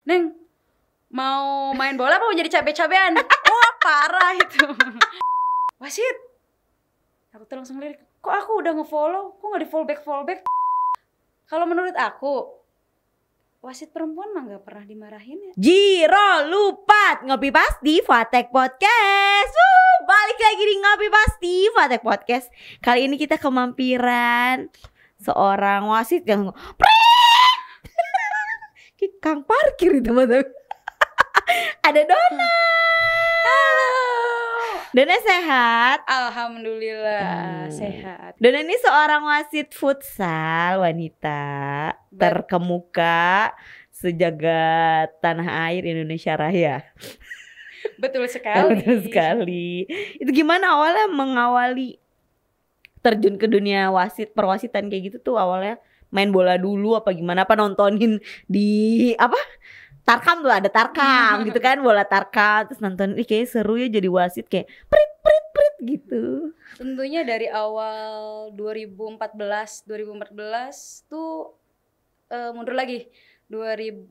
Neng, mau main bola apa mau jadi cabe-cabean? Wah parah itu. Wasit, aku tuh langsung lirik, kok aku udah nge-follow, kok gak di follow back. Kalau menurut aku, wasit perempuan mah gak pernah dimarahin ya. Jiro lupa ngopi pas di Fatek Podcast. Balik lagi di ngopi pas di Fatek Podcast. Kali ini kita kemampiran seorang wasit yang Kang parkir itu teman-teman. Ada Dona. Halo. Dona sehat? Alhamdulillah sehat. Dona ini seorang wasit futsal wanita terkemuka sejagat tanah air Indonesia Raya. Betul sekali. Betul sekali. Itu gimana awalnya mengawali terjun ke dunia wasit, perwasitan kayak gitu tuh awalnya? Main bola dulu apa gimana, apa nontonin di apa Tarkam tuh ada Tarkam gitu kan, bola Tarkam terus nonton kayaknya seru ya jadi wasit kayak prit gitu. Tentunya dari awal 2014 tuh mundur lagi 2010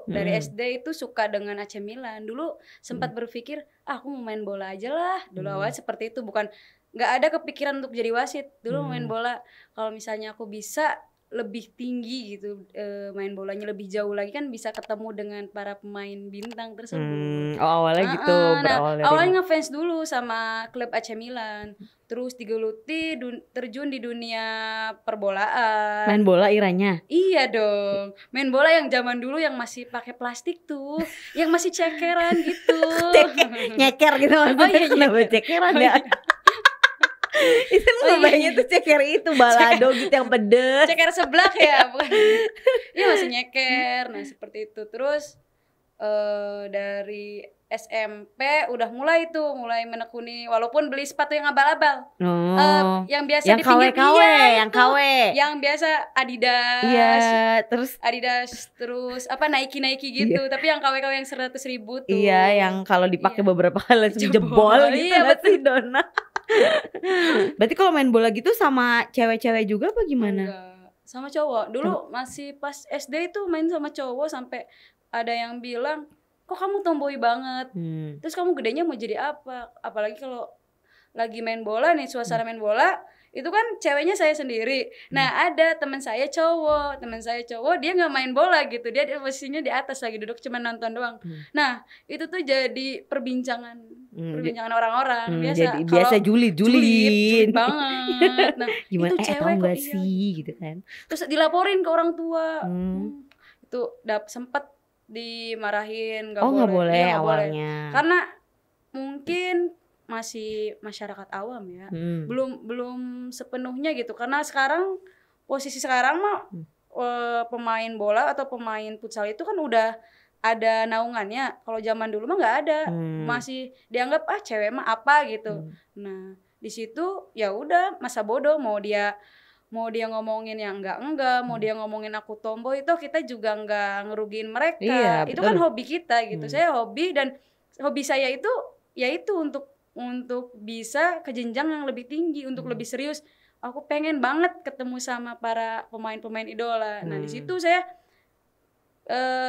dari SD itu suka dengan AC Milan. Dulu sempat berpikir aku mau main bola aja lah. Dulu awalnya seperti itu, bukan nggak ada kepikiran untuk jadi wasit. Dulu main bola, kalau misalnya aku bisa lebih tinggi gitu, main bolanya lebih jauh lagi kan bisa ketemu dengan para pemain bintang tersebut. Oh awalnya gitu, berawal dari awalnya ngefans dulu sama klub AC Milan, terus digeluti terjun di dunia perbolaan. Main bola iranya? Iya dong, main bola yang zaman dulu yang masih pakai plastik tuh, yang masih cekeran gitu. Nyeker gitu maksudnya. Oh iya, kenapa cekeran ya? Itu ngebayangnya tuh ceker itu balado gitu yang pedes. Ceker seblak ya, bukan? Iya masih nyeker. Nah seperti itu. Terus dari SMP udah mulai menekuni, walaupun beli sepatu yang abal-abal. Yang biasa yang di pinggir yang KW. Yang biasa Adidas. Iya, terus apa Nike gitu. Tapi yang KW yang 100.000 tuh. Iya, yang kalau dipakai beberapa kali langsung jebol gitu. Iya betul Dona. Berarti kalau main bola gitu sama cewek-cewek juga apa gimana? Enggak, sama cowok. Dulu masih pas SD itu main sama cowok sampai ada yang bilang, kok kamu tomboy banget. Terus kamu gedenya mau jadi apa? Apalagi kalau lagi main bola nih, suasana main bola, itu kan ceweknya saya sendiri. Nah ada teman saya cowok, dia nggak main bola gitu, dia posisinya di atas lagi duduk cuma nonton doang. Nah itu tuh jadi perbincangan orang-orang. Biasa julid banget. Nah gimana itu cewek tahu nggak kok sih gitu kan? Terus dilaporin ke orang tua. Itu sempet dimarahin, nggak boleh iya, awalnya boleh. Karena mungkin masih masyarakat awam ya, belum sepenuhnya gitu. Karena posisi sekarang mah pemain bola atau pemain futsal itu kan udah ada naungannya. Kalau zaman dulu mah nggak ada, masih dianggap cewek mah apa gitu. Nah di situ ya udah masa bodoh, mau dia ngomongin yang enggak, mau dia ngomongin aku tomboy, itu kita juga enggak ngerugiin mereka. Iya, itu kan hobi kita gitu. Saya hobi, dan hobi saya itu yaitu untuk bisa ke jenjang yang lebih tinggi, untuk lebih serius. Aku pengen banget ketemu sama para pemain-pemain idola. Nah di situ saya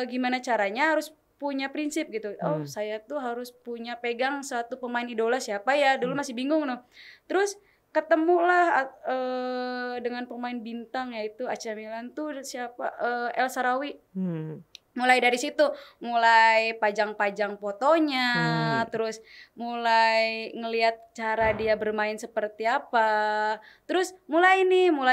gimana caranya harus punya prinsip gitu. Oh saya tuh harus punya pegang satu pemain idola, siapa ya? Dulu masih bingung loh. Terus ketemulah dengan pemain bintang yaitu AC Milan tuh siapa, El Shaarawy. Mulai dari situ, mulai pajang-pajang fotonya, terus mulai ngelihat cara dia bermain seperti apa. Terus mulai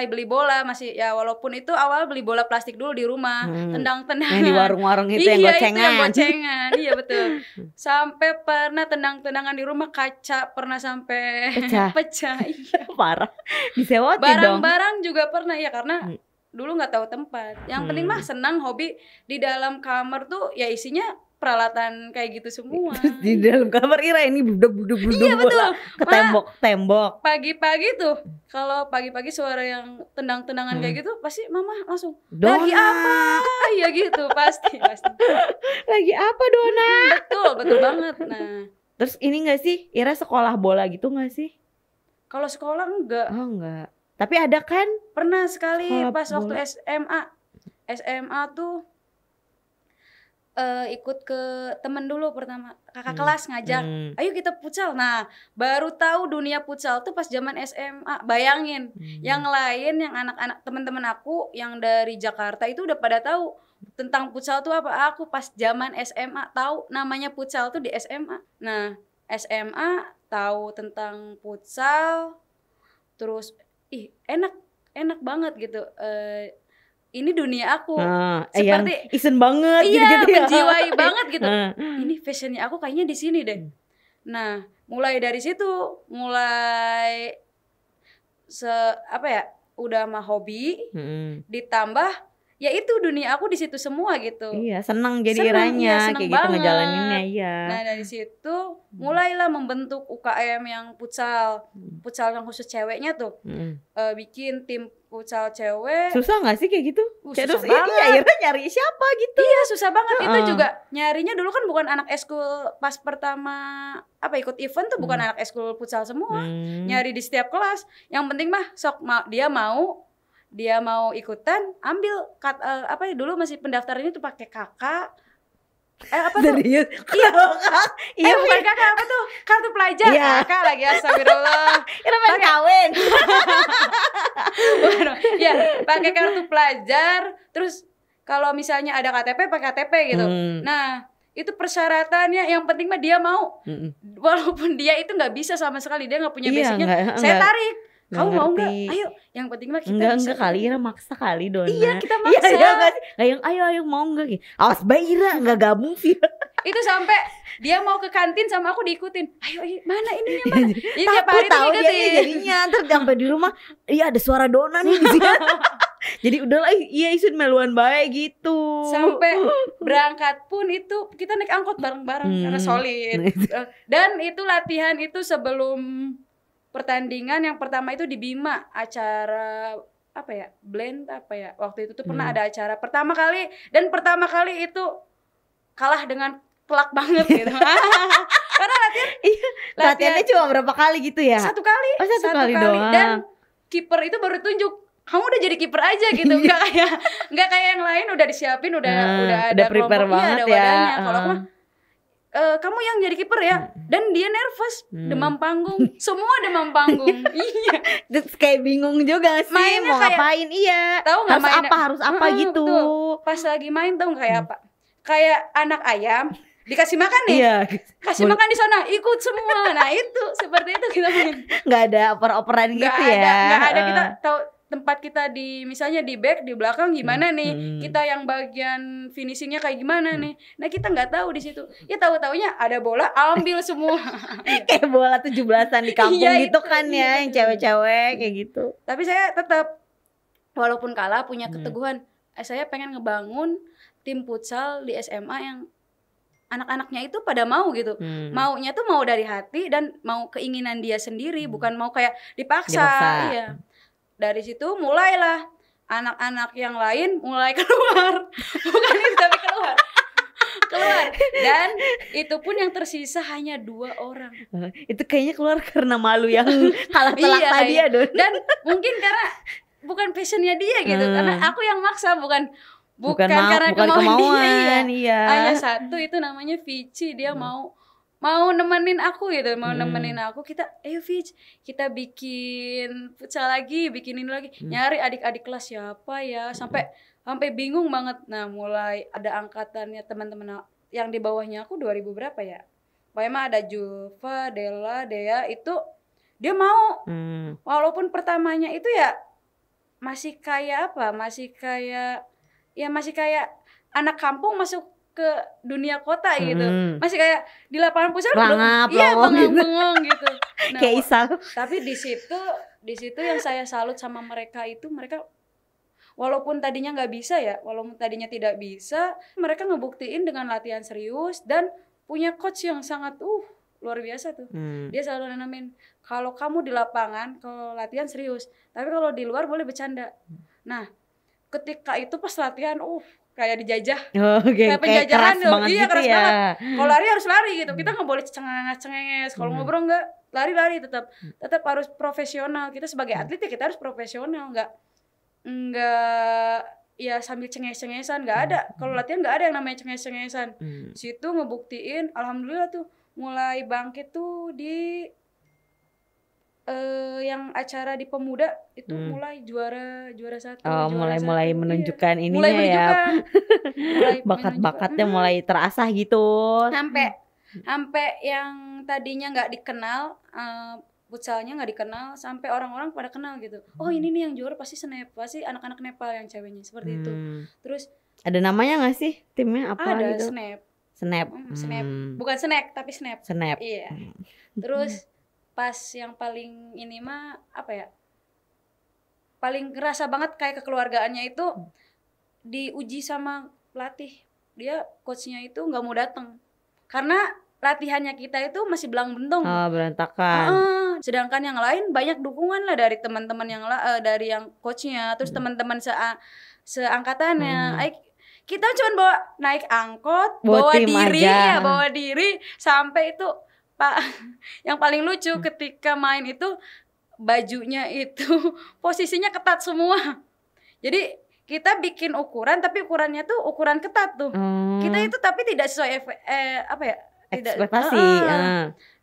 beli bola, masih ya walaupun itu awal beli bola plastik dulu di rumah, tendang-tendangan. Yang di warung-warung itu yang gocengan. Iya, itu yang gocengan. Iya betul. Sampai pernah tendang-tendangan di rumah, kaca pernah sampai pecah. Iya. Parah. Disewatin dong. Barang-barang juga pernah ya, karena dulu nggak tahu tempat. Yang penting mah senang, hobi. Di dalam kamar tuh ya isinya peralatan kayak gitu semua. Di dalam kamar Ira ini buduk iya, bola ke tembok. Pagi-pagi tuh, kalau pagi-pagi suara yang tendang-tendangan kayak gitu, pasti mama langsung Dona. Lagi apa? Iya gitu pasti. Lagi apa Dona? Betul banget. Nah terus ini nggak sih Ira sekolah bola gitu nggak sih? Kalau sekolah enggak. Oh enggak. Tapi ada kan? Pernah sekali pas bola. waktu SMA tuh ikut ke temen dulu pertama, kakak kelas ngajak, ayo kita futsal. Nah baru tahu dunia futsal tuh pas zaman SMA. Bayangin, yang lain, yang anak-anak teman-teman aku yang dari Jakarta itu udah pada tahu tentang futsal tuh apa. Aku pas zaman SMA tahu namanya futsal tuh di SMA. Nah SMA tahu tentang futsal, terus enak banget gitu. Ini dunia aku, seperti isen banget, iya, gitu, menjiwai banget gitu. Ini fashionnya aku kayaknya di sini deh. Nah, mulai dari situ, udah mah hobi, ditambah ya itu dunia aku di situ semua gitu. Iya, senang jadi iranya, kayak gitu ngejalaninnya, iya. Nah dari situ mulailah membentuk UKM yang futsal yang khusus ceweknya tuh. Bikin tim futsal cewek. Susah nggak sih kayak gitu? Susah banget. Iya, akhirnya nyari siapa gitu? Iya susah banget. Itu juga nyarinya dulu kan bukan anak eskul pas pertama ikut event tuh bukan anak eskul futsal semua. Nyari di setiap kelas. Yang penting mah sok dia mau ikutan, ambil dulu masih pendaftarannya tuh pakai kakak. Serius? Iya. Bukan kakak, apa tuh? Kartu pelajar. Iya. Kakak lagi, astagfirullah. Kira pengen kawin. Ya, pakai kartu pelajar. Terus kalau misalnya ada KTP, pakai KTP gitu. Nah, itu persyaratannya. Yang penting mah dia mau. Walaupun dia itu nggak bisa sama sekali, dia nggak punya basicnya. Saya tarik. Kamu mau nggak? Ayo, yang penting mah kita enggak kali, Ira maksa kali, Dona. Iya, kita maksa. Iya, yang ayo mau nggak? Awas Mbak Ira, nggak gabung sih. Itu sampai dia mau ke kantin sama aku diikutin. Ayo mana ininya mana? Jadi tiap hari tahu dia jadinya, terus sampai di rumah, iya ada suara Dona nih di sini. Jadi udahlah, iya Isun meluan baik gitu. Sampai berangkat pun itu kita naik angkot bareng-bareng karena solid. Dan itu latihan itu sebelum pertandingan yang pertama itu di Bima, acara blend waktu itu tuh pernah ada acara pertama kali itu kalah dengan telak banget gitu. Karena latihannya cuma berapa kali gitu ya? Satu kali doang. Dan kiper itu baru tunjuk, kamu udah jadi kiper aja gitu. Nggak kayak yang lain udah disiapin, udah ada prepare banget, ada wadahnya. Kalau aku mah kamu yang jadi kiper ya. Dan dia nervous, demam panggung. Semua demam panggung. Iya. Terus kayak bingung juga sih mainnya mau ngapain. Iya. Tahu nggak harus apa gitu. Betul. Pas lagi main tahu kayak apa? Kayak anak ayam dikasih makan nih. Iya. Kasih makan di sana, ikut semua. Nah, itu seperti itu kita main. Nggak ada oper-operan gitu ya. Nggak ada, kita tahu tempat kita misalnya di back, di belakang gimana nih, kita yang bagian finishingnya kayak gimana nih. Nah kita nggak tahu di situ. Ya tahu-taunya ada bola, ambil semua. Kayak bola 17-an di kampung gitu kan ya, yang cewek-cewek kayak gitu. Tapi saya tetap walaupun kalah punya keteguhan. Saya pengen ngebangun tim futsal di SMA yang anak-anaknya itu pada mau gitu. Maunya tuh mau dari hati dan mau keinginan dia sendiri, bukan mau kayak dipaksa. Iya. Dari situ mulailah anak-anak yang lain mulai keluar. Bukan itu tapi keluar. Dan itu pun yang tersisa hanya 2 orang. Itu kayaknya keluar karena malu yang kalah telak tadi ya, Don. Dan mungkin karena bukan passionnya dia gitu. Karena aku yang maksa, bukan karena kemauan dia. Iya. Hanya satu, itu namanya Vici. Dia mau nemenin aku gitu, nemenin aku. Ayo Vic, kita bikin futsal lagi, bikin ini lagi. Nyari adik-adik kelas siapa ya, sampai bingung banget. Nah, mulai ada angkatannya teman-teman yang di bawahnya aku 2000 berapa ya? Pokoknya ada Julfa, Della, Dea, itu dia mau. Walaupun pertamanya itu ya masih kayak anak kampung masuk ke dunia kota gitu. Masih kayak di lapangan futsal bengong gitu. Nah, kayak Isal. Tapi di situ yang saya salut sama mereka itu, mereka walaupun tadinya tidak bisa, mereka ngebuktiin dengan latihan serius dan punya coach yang sangat luar biasa tuh. Dia selalu nanamin, kalau kamu di lapangan kalau latihan serius, tapi kalau di luar boleh bercanda. Nah, ketika itu pas latihan kayak dijajah, kayak penjajahan keras banget gitu keras ya. banget. Kalau lari harus lari gitu, kita nggak boleh cengenges. Kalau ngobrol nggak, lari tetap harus profesional. Kita sebagai atlet ya kita harus profesional, nggak ya sambil cenges-cengesan, nggak ada. Kalau latihan nggak ada yang namanya cenges-cengesan. Situ ngebuktiin, alhamdulillah tuh mulai bangkit tuh di yang acara di Pemuda itu mulai juara 1. Mulai menunjukkan iya. ininya mulai menunjukkan. ya. Bakat-bakatnya mulai terasah gitu. Sampai yang tadinya nggak dikenal, futsalnya nggak dikenal, sampai orang-orang pada kenal gitu. Oh ini nih yang juara pasti Snap, pasti anak-anak Nepal yang ceweknya seperti itu. Terus ada namanya nggak sih timnya apa ada gitu? Snap. Snap. Bukan snack tapi Snap. Iya. Terus pas yang paling ini mah apa ya? Paling kerasa banget kayak kekeluargaannya itu diuji sama pelatih. Dia coachnya itu nggak mau datang karena latihannya kita itu masih belang-bentong. Berantakan. Sedangkan yang lain banyak dukungan lah dari teman-teman yang dari yang coachnya, terus teman-teman seangkatannya. Kita cuma naik angkot, bawa diri sampai itu Pak. Yang paling lucu ketika main itu bajunya itu posisinya ketat semua. Jadi kita bikin ukuran tapi ukurannya tuh ukuran ketat tuh. Kita itu tapi tidak sesuai ekspektasi.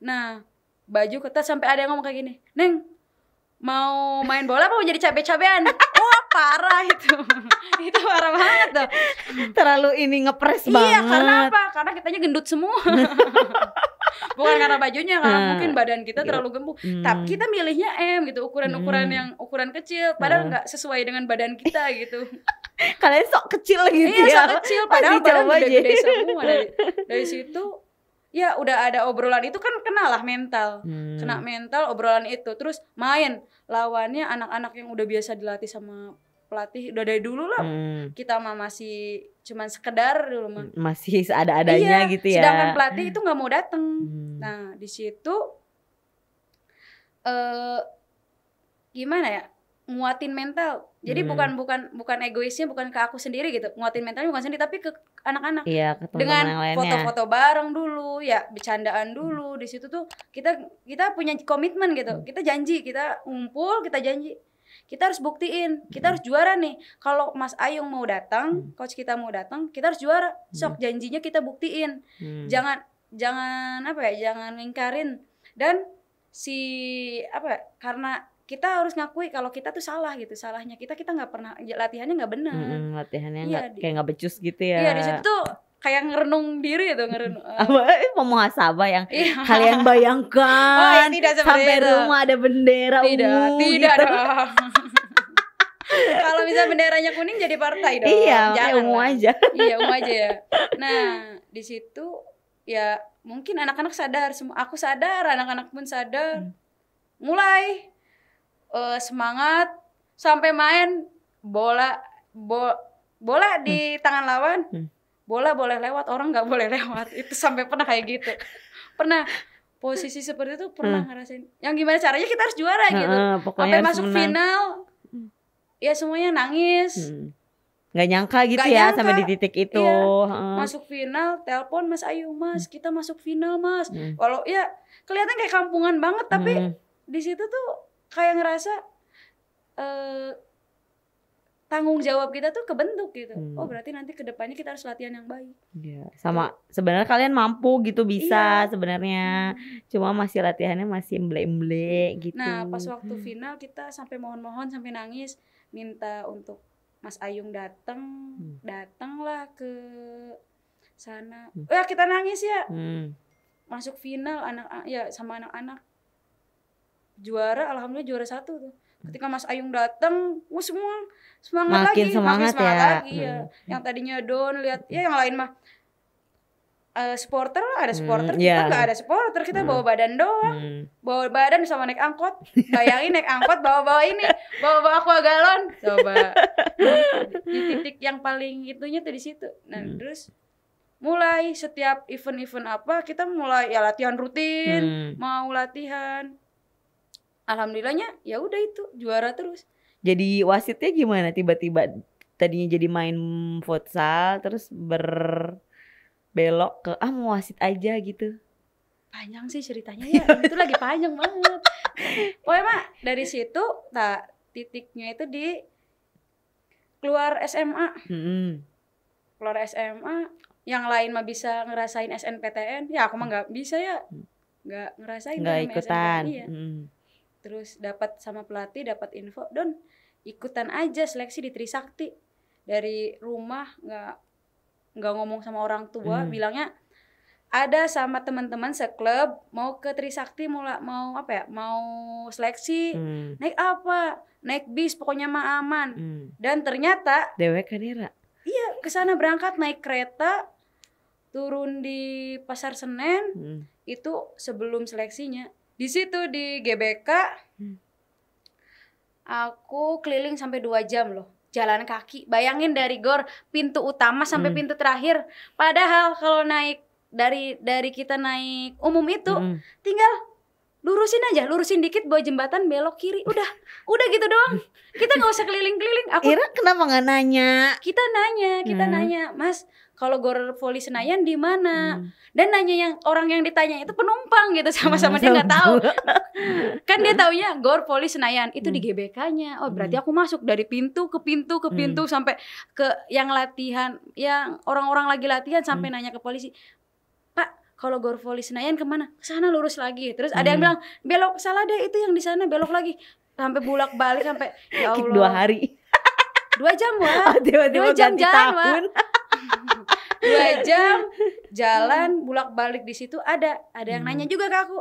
Nah, baju ketat sampai ada yang ngomong kayak gini, "Neng, mau main bola apa mau jadi cabe-cabean?" Wah, parah itu. Itu parah banget tuh. Terlalu ini ngepres banget. Iya, karena apa? Karena kitanya gendut semua. Bukan karena bajunya, karena mungkin badan kita terlalu gemuk. Tapi kita milihnya M gitu, ukuran-ukuran yang ukuran kecil, padahal nggak sesuai dengan badan kita gitu. Kalian sok kecil gitu ya. Iya, sok kecil, padahal badan gede-gede semua. Dari situ ya udah ada obrolan itu kan kenalah mental. Kena mental obrolan itu. Terus main lawannya anak-anak yang udah biasa dilatih sama pelatih udah dari dulu lah. Kita mah masih cuman sekedar dulu mah. Masih seadanya gitu ya. Sedangkan pelatih itu nggak mau datang. Nah, di situ gimana ya? Nguatin mental. Jadi bukan egoisnya, bukan ke aku sendiri gitu. Nguatin mentalnya bukan sendiri tapi ke anak-anak. Iya, ke dengan foto-foto bareng dulu, ya bercandaan dulu. Di situ tuh kita punya komitmen gitu. Kita janji, kita ngumpul, kita janji. Kita harus buktiin, kita harus juara nih. Kalau Mas Ayung mau datang, coach kita mau datang, kita harus juara. Sok janjinya kita buktiin. Jangan apa ya? Jangan ngingkarin. Dan karena kita harus ngakui kalau kita tuh salah gitu. Salahnya kita nggak pernah latihannya nggak benar. Latihannya kayak nggak becus gitu ya. Iya, di situ tuh kayak ngerenung diri itu, memuhasabah yang kalian bayangkan. Tidak sampai itu. Rumah ada bendera tidak gitu. dong. Kalau bisa benderanya kuning jadi partai dong. Iya, ungu aja. Iya, ungu aja ya. Nah, di situ ya mungkin anak-anak sadar, aku sadar, anak-anak pun sadar. Mulai semangat sampai main bola di tangan lawan. Bola boleh lewat, orang nggak boleh lewat. Itu sampai pernah kayak gitu. Pernah posisi seperti itu pernah ngerasain. Yang gimana caranya kita harus juara gitu. Sampai masuk final. Ya semuanya nangis. Nggak nyangka gitu ya sampai di titik itu. Iya. Masuk final, telepon Mas Ayu, Mas, kita masuk final, Mas. Walau ya kelihatan kayak kampungan banget, tapi di situ tuh kayak ngerasa tanggung jawab kita tuh kebentuk gitu. Oh berarti nanti kedepannya kita harus latihan yang baik. Iya, sama sebenarnya kalian mampu gitu bisa sebenarnya. Cuma masih latihannya masih emble-emble gitu. Nah pas waktu final kita sampai mohon-mohon sampai nangis minta untuk Mas Ayung datanglah ke sana. Ya kita nangis ya. Masuk final sama anak-anak juara, alhamdulillah juara 1 tuh. Ketika Mas Ayung datang, semua semangat makin semangat lagi ya. Yang tadinya down lihat ya yang lain mah supporter lah, ada supporter, kita nggak ada supporter, kita bawa badan doang. Bawa badan sama naik angkot. Bayangin naik angkot bawa aqua galon. Coba. Di titik yang paling itunya tuh di situ. Nah, terus mulai setiap event-event apa kita mulai ya latihan rutin, mau latihan. Alhamdulillahnya ya udah itu juara terus. Jadi wasitnya gimana tiba-tiba tadinya jadi main futsal terus berbelok ke mau wasit aja gitu. Panjang sih ceritanya ya. Itu lagi panjang banget. Pokoknya mah dari situ titiknya itu di keluar SMA. Hmm. Keluar SMA, yang lain mah bisa ngerasain SNPTN, ya aku mah nggak bisa ya, nggak ngerasain Nggak namanya ikutan. SNPTN, iya. Terus dapat sama pelatih, dapat info, Don ikutan aja seleksi di Trisakti. Dari rumah nggak ngomong sama orang tua, bilangnya ada sama teman-teman seklub mau ke Trisakti, mau apa ya, mau seleksi. Naik apa? Naik bis, pokoknya mah aman. Dan ternyata dewek kan Ira. Iya, ke sana berangkat naik kereta, turun di Pasar Senen, itu sebelum seleksinya. Di situ di GBK, aku keliling sampai 2 jam loh, jalan kaki. Bayangin dari gor pintu utama sampai pintu terakhir. Padahal kalau naik dari kita naik umum itu, tinggal lurusin dikit bawah jembatan, belok kiri, udah gitu doang. Kita nggak usah keliling-keliling. Ira kenapa nggak nanya? Kita nanya, Mas, kalau Gor Voli Senayan di mana? Dan nanya yang orang yang ditanya itu penumpang gitu, sama-sama dia nggak tahu. Kan dia taunya Gor Voli Senayan itu di GBK-nya. Oh berarti aku masuk dari pintu ke pintu sampai ke yang latihan, yang orang-orang lagi latihan, sampai nanya ke polisi. Kalau Gor Voli Senayan kemana? Kesana lurus lagi. Terus ada yang bilang belok, salah deh, itu yang di sana, belok lagi. Sampai bulak balik sampai ya Allah. 2 hari. 2 jam wah. 2 jam jalan wah. 2 jam jalan bulak balik di situ. Ada yang nanya juga ke aku.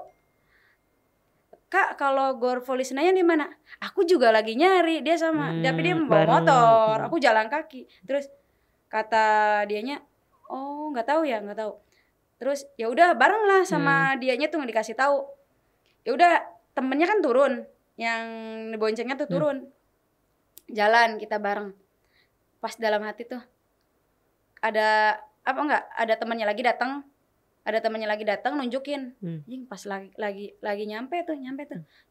Kak, kalau Gor Voli Senayan di mana? Aku juga lagi nyari, dia sama. Tapi dia membawa motor, aku jalan kaki. Terus kata dianya, "Oh, nggak tahu ya, nggak tahu." Terus ya udah bareng lah sama dianya tuh, dikasih tahu. Ya udah temennya kan turun, yang boncengnya tuh turun. Jalan kita bareng. Pas dalam hati tuh ada ada temannya lagi datang. Ada temannya lagi datang nunjukin. Pas lagi nyampe tuh.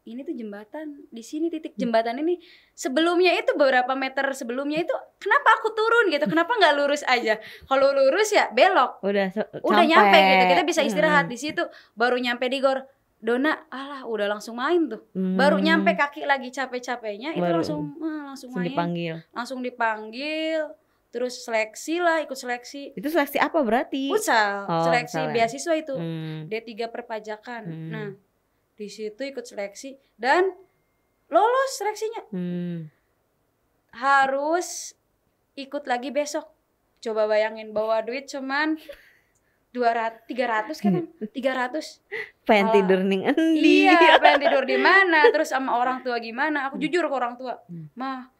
Ini tuh jembatan, di sini titik jembatan ini. Sebelumnya itu beberapa meter sebelumnya itu, kenapa aku turun gitu? Kenapa nggak lurus aja? Kalau lurus ya belok. Udah nyampe gitu. Kita bisa istirahat di situ. Baru nyampe di Gor. Dona, udah langsung main tuh. Baru nyampe kaki lagi capek-capeknya itu langsung main. Langsung dipanggil. Terus seleksi lah, ikut seleksi. Itu seleksi apa berarti? Futsal, seleksi futsal beasiswa itu. D3 perpajakan. Nah, di situ ikut seleksi dan lolos seleksinya. Harus ikut lagi besok. Coba bayangin, bawa duit cuman 300 kan? 300. Pengen tidur ning endi? Iya, pengen tidur di mana? Terus sama orang tua gimana? Aku jujur ke orang tua. Mah,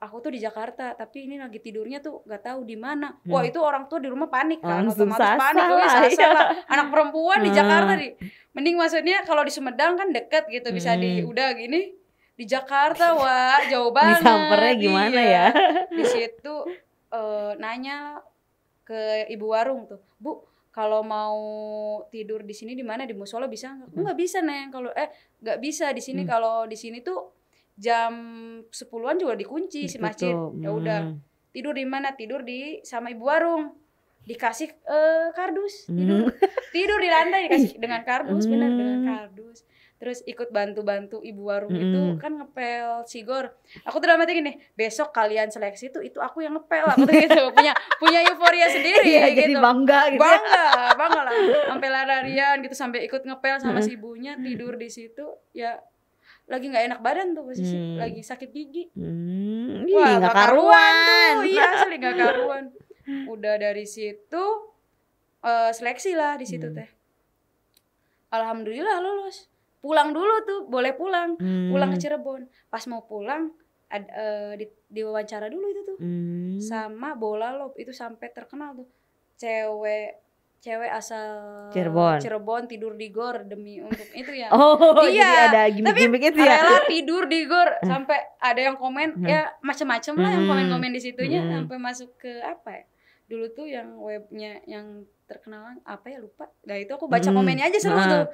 aku tuh di Jakarta, tapi ini lagi tidurnya tuh nggak tahu di mana. Wah, itu orang tua di rumah panik kan, otomatis panik. Lah. Anak perempuan di Jakarta mending maksudnya kalau di Sumedang kan deket gitu, bisa udah gini. Di Jakarta wah jauh banget. Disampernya gimana ya? Di situ nanya ke ibu warung tuh, Bu, kalau mau tidur di sini di mana, di musola bisa nggak? Nggak bisa Neng, kalau nggak bisa di sini. Kalau di sini tuh jam 10-an juga dikunci si masjid. Ya udah. Tidur di mana? Tidur sama ibu warung. Dikasih kardus, tidur di lantai, dikasih dengan kardus, benar dengan kardus. Terus ikut bantu-bantu ibu warung itu kan ngepel sigor. Aku tuh dalam hati gini, besok kalian seleksi itu aku yang ngepel. Aku tuh gitu, punya euforia sendiri gitu. Jadi bangga gitu. Bangga lah. Sampai lari-larian gitu, sampai ikut ngepel sama si ibunya, tidur di situ. Ya lagi nggak enak badan tuh posisi, lagi sakit gigi. Wah, nggak karuan tuh. Iya, asli nggak karuan. Udah dari situ seleksi lah di situ teh. Alhamdulillah lolos. Pulang dulu tuh, boleh pulang. Pulang ke Cirebon. Pas mau pulang diwawancara dulu itu tuh. Sama Bola Lop itu sampai terkenal tuh. Cewek asal Cirebon tidur di gor demi untuk itu ya. Iya, jadi ada gimmick-gimmick itu ya. Rela tidur di gor sampai ada yang komen ya macam-macam lah yang komen-komen di situnya sampai masuk ke apa ya? Dulu tuh yang webnya yang terkenal apa ya, lupa. Nah itu aku baca komennya aja seru tuh.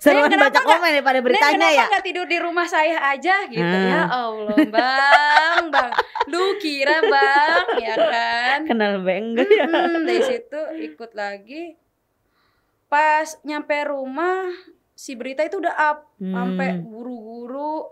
Seru baca komen daripada beritanya ya. Kenapa nggak tidur di rumah saya aja gitu? Ya Allah bang, lu kira bang ya kan? Kenal banget ya. Dari situ ikut lagi. Pas nyampe rumah si berita itu udah up, sampai guru-guru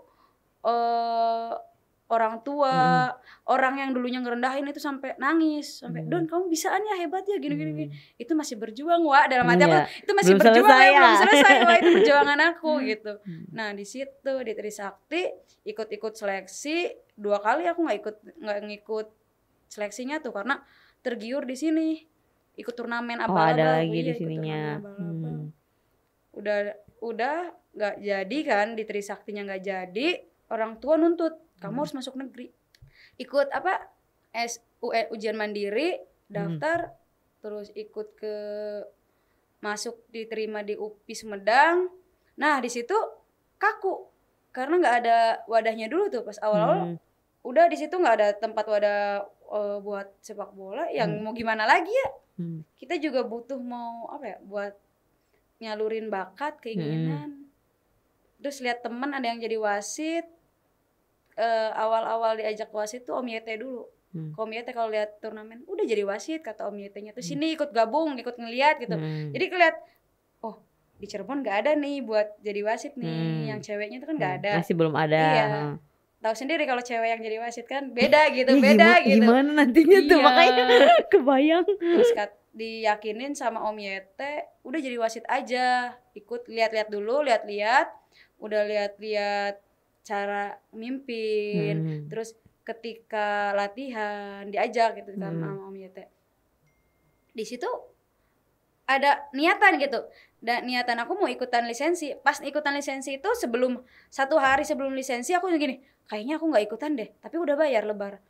orang tua, orang yang dulunya ngerendahin itu sampai nangis, sampai Don kamu bisaan ya, hebat ya, gini. Itu masih berjuang, Wak. Dalam hati aku itu masih belum berjuang selesai ya, belum selesai, Wak. Itu perjuangan aku gitu. Nah di situ di Trisakti ikut seleksi 2 kali aku nggak ngikut seleksinya tuh karena tergiur di sini. Ikut turnamen abal-abal. Ada lagi di sininya. Udah nggak jadi kan, di Trisaktinya nggak jadi, orang tua nuntut kamu harus masuk negeri, ikut apa ujian mandiri, daftar, terus ikut ke masuk diterima di UPI Sumedang. Nah di situ kaku karena nggak ada wadahnya dulu tuh pas awal-awal. Udah di situ nggak ada tempat wadah buat sepak bola, yang mau gimana lagi ya. Kita juga butuh mau apa ya, buat nyalurin bakat, keinginan. Terus lihat temen ada yang jadi wasit, awal-awal diajak wasit tuh Om Yete dulu. Om Yete kalau lihat turnamen udah jadi wasit, kata Om Yete-nya tuh sini ikut gabung, ikut ngeliat gitu. Jadi keliat, oh di Cirebon nggak ada nih buat jadi wasit nih, yang ceweknya tuh kan nggak ada. Masih belum ada. Iya. Tahu sendiri kalau cewek yang jadi wasit kan beda gitu, beda gitu. Gimana nantinya tuh, makanya kebayang. Terus diyakinin sama Om Yete, udah jadi wasit aja, ikut lihat-lihat dulu, udah lihat-lihat cara mimpin, terus ketika latihan diajak gitu kan sama Om Yete. Di situ ada niatan gitu. Dan niatan aku mau ikutan lisensi. Pas ikutan lisensi itu sebelum 1 hari sebelum lisensi aku gini, kayaknya aku nggak ikutan deh, tapi udah bayar lebar.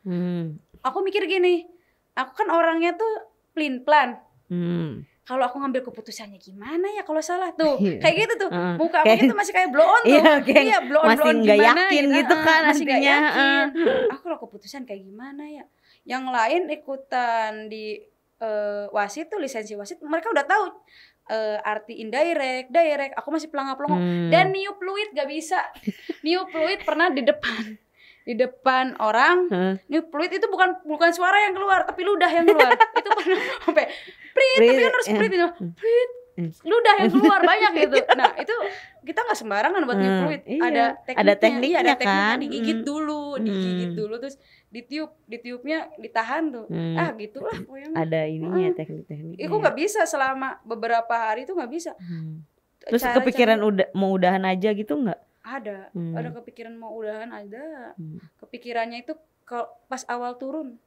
Aku mikir gini, aku kan orangnya tuh plan. Kalau aku ngambil keputusannya gimana ya kalau salah tuh, kayak gitu tuh, muka aku tuh masih kayak blow on tuh, blow on masih nggak yakin gitu kan, masih nggak yakin. Aku kalau keputusan kayak gimana ya? Yang lain ikutan di wasit tuh, lisensi wasit, mereka udah tahu arti indirect, direct. Aku masih pelongo-pelongo. Dan niup fluid gak bisa. Niup fluid pernah di depan orang. Niup fluid itu bukan suara yang keluar, tapi ludah yang keluar. Itu pernah sampai prit, tapi kan harus prit itu. Prit. Ludah yang keluar banyak gitu. Nah, itu kita enggak sembarangan buat niup fluid. Ada tekniknya, ada tekniknya, digigit dulu terus ditiupnya ditahan tuh. Gitulah pokoknya. Ada ininya teknik-teknik. Aku nggak bisa selama beberapa hari itu nggak bisa. Terus kepikiran mau udahan aja gitu nggak? Ada kepikiran mau udahan ada. Kepikirannya itu pas awal turun.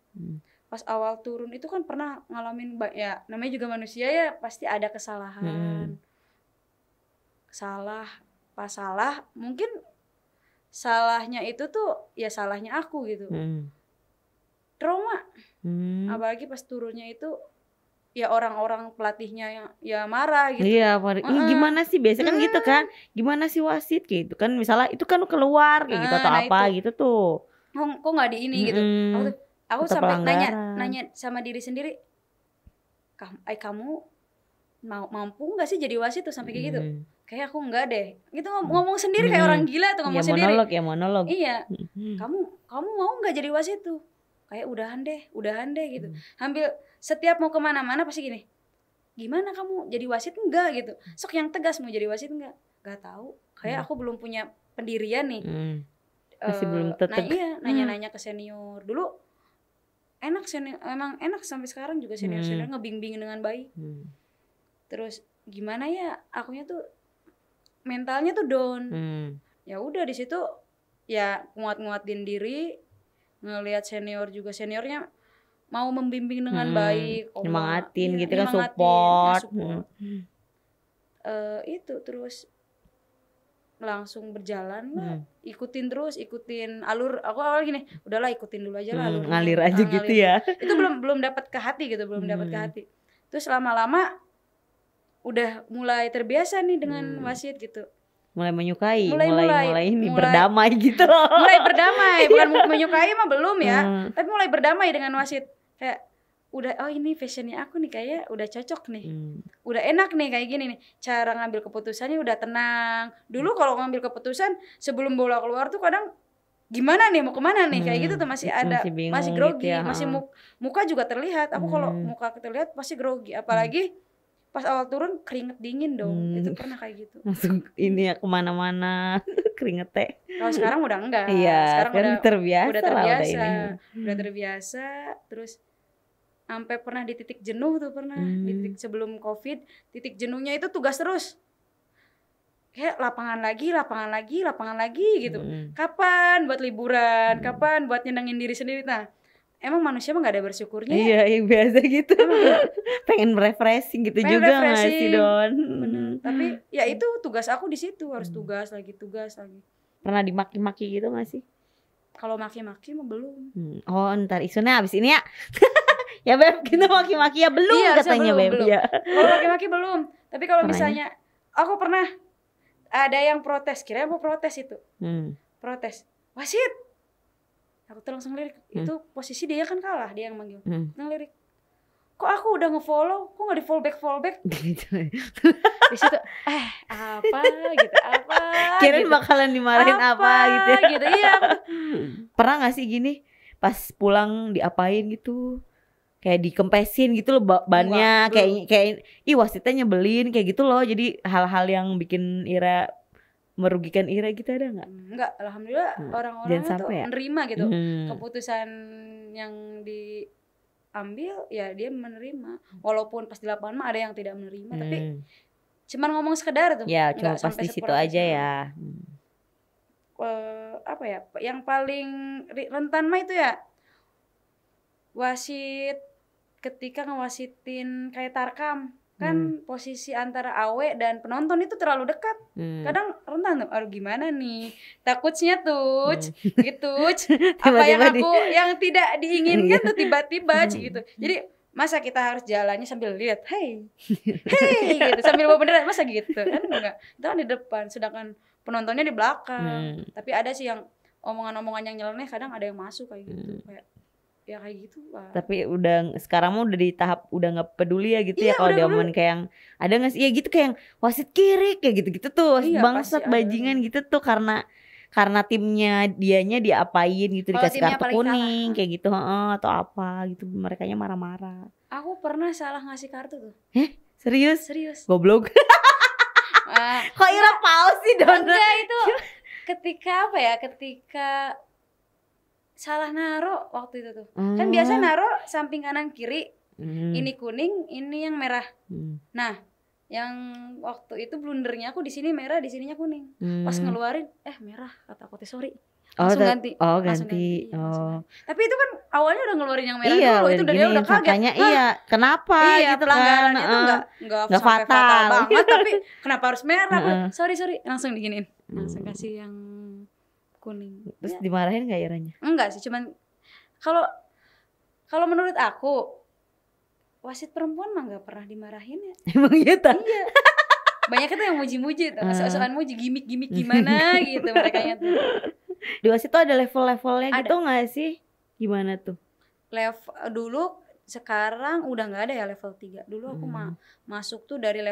Pas awal turun itu kan pernah ngalamin ya, namanya juga manusia ya, pasti ada kesalahan. Salah mungkin salahnya itu tuh ya salahnya aku gitu. Trauma. Apalagi pas turunnya itu ya orang-orang pelatihnya yang ya marah gitu. Iya, gimana sih biasanya kan gitu kan? Gimana sih wasit gitu kan, misalnya itu kan keluar kayak gitu atau apa itu. Gitu tuh. Kok nggak di ini gitu. Aku sampai nanya sama diri sendiri, kamu mampu nggak sih jadi wasit tuh, sampai kayak gitu. Kayak aku enggak deh. Gitu ngomong sendiri kayak orang gila tuh, ngomong sendiri. Monolog. Iya. Kamu mau nggak jadi wasit tuh? Kayak udahan deh gitu. Hampir setiap mau kemana-mana pasti gini, gimana kamu jadi wasit enggak gitu. Sok yang tegas, mau jadi wasit enggak tahu. Kayak aku belum punya pendirian nih. Masih belum tetap. Nanya-nanya ke senior dulu. Enak senior, emang enak sampai sekarang juga senior ngebimbing dengan baik. Terus gimana ya, akunya tuh mentalnya tuh down. Ya udah di situ ya nguat-nguatin diri, ngelihat seniornya mau membimbing dengan baik, nyemangatin gitu kan, support. Itu terus langsung berjalan lah. Ikutin alur. Aku awal gini, udahlah ikutin dulu aja lah alurnya. Ngalir aja gitu ya. Itu belum dapat ke hati gitu, dapat ke hati. Terus lama-lama udah mulai terbiasa nih dengan wasit gitu. Mulai menyukai, mulai berdamai gitu. Mulai berdamai, bukan menyukai mah belum ya, tapi mulai berdamai dengan wasit. Kayak udah, oh ini fashionnya aku nih, kayaknya udah cocok nih. Udah enak nih kayak gini nih. Cara ngambil keputusannya udah tenang. Dulu kalau ngambil keputusan sebelum bola keluar tuh kadang gimana nih, mau kemana nih, kayak gitu tuh masih ada, masih grogi, gitu ya, masih muka juga terlihat. Aku kalau muka terlihat pasti grogi, apalagi pas awal turun keringet dingin dong. Itu pernah kayak gitu. Langsung ini ya kemana-mana. keringetnya. Kalau sekarang udah enggak. Iya, Sekarang kan udah terbiasa udah lah, terbiasa. ini. Udah terbiasa. Terus sampai pernah di titik jenuh tuh pernah. Di titik sebelum Covid, titik jenuhnya itu tugas terus. Kayak lapangan lagi gitu. Kapan buat liburan? Kapan buat nyenengin diri sendiri? Nah, emang manusia mah gak ada bersyukurnya. Iya, biasa gitu. Pengen refreshing gitu juga nggak sih, Don? Bener. Tapi ya itu tugas aku di situ, harus tugas lagi. Pernah dimaki-maki gitu nggak sih? Kalau maki-maki mah belum. Oh, ntar isunya abis ini ya. Ya Beb, kita maki-maki ya belum, iya, katanya Beb. Belum. Ya. Kalau maki-maki belum. Tapi kalau misalnya aku pernah ada yang protes, kira mau protes itu. Protes. Wasit. Aku tuh langsung lirik. Itu posisi dia kan kalah, dia yang manggil. Ngelirik. Kok aku udah nge-follow, kok gak di fallback? Gitu. Di situ apa gitu, apa kirain gitu. bakalan dimarahin apa gitu. Gitu, iya. Pernah gak sih gini, pas pulang diapain gitu? Kayak dikempesin gitu loh bannya, kayak wasitnya nyebelin kayak gitu loh. Jadi hal-hal yang bikin Ira merugikan Ira gitu ada nggak? Enggak, alhamdulillah orang-orang tuh ya? menerima gitu. Keputusan yang diambil ya dia menerima. Walaupun pas di lapangan mah ada yang tidak menerima, tapi cuman ngomong sekedar tuh. Ya, cuma pas di situ aja ya. Apa ya? Yang paling rentan mah itu ya wasit ketika ngewasitin kayak tarkam kan posisi antara awe dan penonton itu terlalu dekat. Kadang rentan tuh, aduh gimana nih, takutnya tuh gitu apa yang tidak diinginkan tuh tiba-tiba gitu. Jadi masa kita harus jalannya sambil lihat hey gitu sambil bawa bendera, masa gitu kan? Enggak, itu kan di depan sedangkan penontonnya di belakang. Tapi ada sih yang omongan-omongan yang nyeleneh, kadang ada yang masuk kayak gitu, kayak gitu lah. Tapi sekarang mah udah di tahap udah nggak peduli ya gitu. Iya, ya kalau dia ngomong kayak yang ada nggak sih ya gitu kayak yang wasit kiri kayak gitu-gitu tuh, wasit bangsat bajingan gitu tuh karena timnya dianya diapain gitu, dikasih kartu kuning kayak gitu atau apa gitu, merekanya marah-marah. Aku pernah salah ngasih kartu tuh. Serius? Goblok. Kok Ira paus sih, Dona? Enggak, itu ketika apa ya, ketika salah naro waktu itu tuh. Kan biasa naro samping kanan kiri. Ini kuning, ini yang merah. Nah, yang waktu itu blundernya aku di sini merah, di sininya kuning. Pas ngeluarin merah, kata aku teh sorry. Langsung ganti. Ganti. Tapi itu kan awalnya udah ngeluarin yang merah dulu, itu dari dia udah kaget. Makanya kenapa gitu pelanggaran kan? Itu enggak fatal banget, tapi kenapa harus merah? Sorry, langsung diginiin. Langsung kasih yang kuning. Terus dimarahin gak Iranya? Enggak sih, cuman kalau menurut aku wasit perempuan mah gak pernah dimarahin ya. Emang iya tak? Iya. Banyak itu yang muji-muji tuh, soal muji gimmick gimana gitu merekanya tuh. Di wasit tuh ada level-levelnya gitu gak sih? Gimana tuh? Dulu, sekarang udah gak ada ya level 3. Dulu aku masuk tuh dari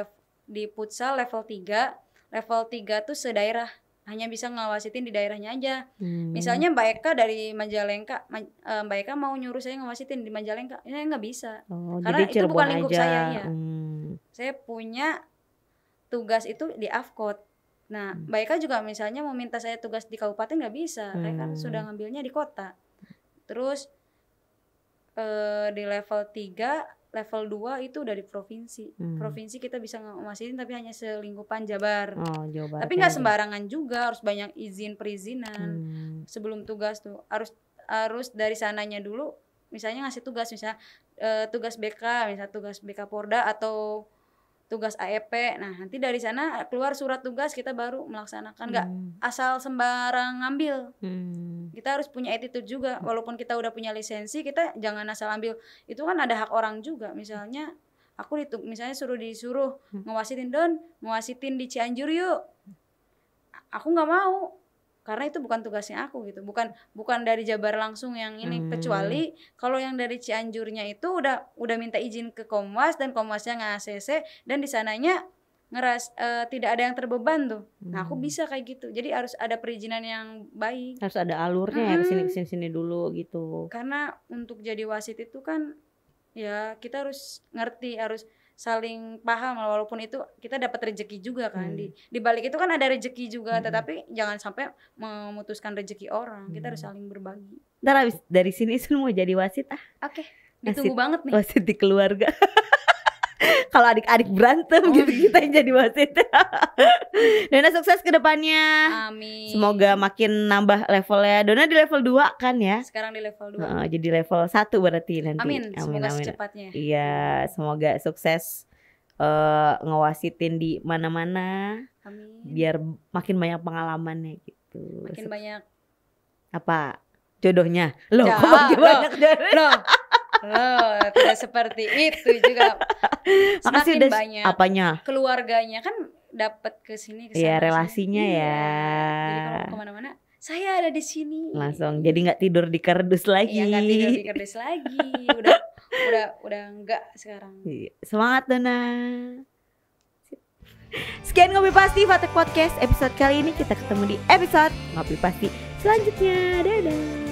di futsal level 3. Level 3 tuh sedaerah, hanya bisa ngawasitin di daerahnya aja. Misalnya Mbak Eka dari Majalengka, Mbak Eka mau nyuruh saya ngawasitin di Majalengka, saya nggak bisa. Karena itu bukan lingkup saya ya. Saya punya tugas itu di Afkot. Nah, Mbak Eka juga misalnya mau minta saya tugas di kabupaten nggak bisa, saya kan sudah ngambilnya di kota. Terus di level 3, level 2 itu udah di provinsi. Provinsi kita bisa ngawasitin tapi hanya selingkupan Jabar. Jawa Barat. Tapi nggak sembarangan juga, harus banyak perizinan. Sebelum tugas tuh harus dari sananya dulu. Misalnya ngasih tugas, misalnya tugas BK, misalnya tugas BK Porda atau tugas AEP. Nah, nanti dari sana keluar surat tugas, kita baru melaksanakan. Nggak asal sembarang ngambil. Kita harus punya attitude juga. Walaupun kita udah punya lisensi, kita jangan asal ambil. Itu kan ada hak orang juga. Misalnya aku misalnya disuruh ngewasitin ngewasitin di Cianjur yuk. Aku nggak mau. Karena itu bukan tugasnya aku gitu. Bukan dari Jabar langsung yang ini. Kecuali kalau yang dari Cianjurnya itu udah minta izin ke Komwas dan Komwasnya nge-ACC dan di sananya tidak ada yang terbeban tuh. Nah, aku bisa kayak gitu. Jadi harus ada perizinan yang baik. Harus ada alurnya ya, kesini dulu gitu. Karena untuk jadi wasit itu kan ya kita harus ngerti, harus saling paham, walaupun itu kita dapat rezeki juga kan. Di balik itu kan ada rezeki juga, tetapi jangan sampai memutuskan rezeki orang. Kita harus saling berbagi. Ntar abis dari sini semua jadi wasit Oke, ditunggu banget nih. Wasit di keluarga. Kalau adik-adik berantem gitu kita yang jadi wasit. Dona sukses ke depannya. Amin. Semoga makin nambah levelnya. Dona di level 2 kan ya? Sekarang di level 2. Jadi level 1 berarti nanti. Amin. Semoga secepatnya. Iya, semoga sukses ngewasitin di mana-mana. Amin. Biar makin banyak pengalamannya gitu. Makin banyak apa? Jodohnya. Loh, kok makin banyak jodohnya. Loh, tidak seperti itu juga. Semakin udah banyak apanya? Keluarganya kan dapat ke sini ke sana. Iya, relasinya ya. Jadi kalau kemana-mana saya ada di sini. Langsung jadi nggak tidur di kardus lagi. Iya, nggak tidur di kardus lagi. Udah enggak sekarang. Semangat Dona. Sekian Ngopi Pasti Fatick Podcast episode kali ini. Kita ketemu di episode Ngopi Pasti selanjutnya. Dadah.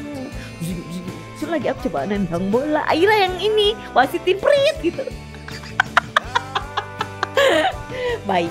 Lagi aku coba nendang bola. Ayolah yang ini wasitin prit gitu. Bye.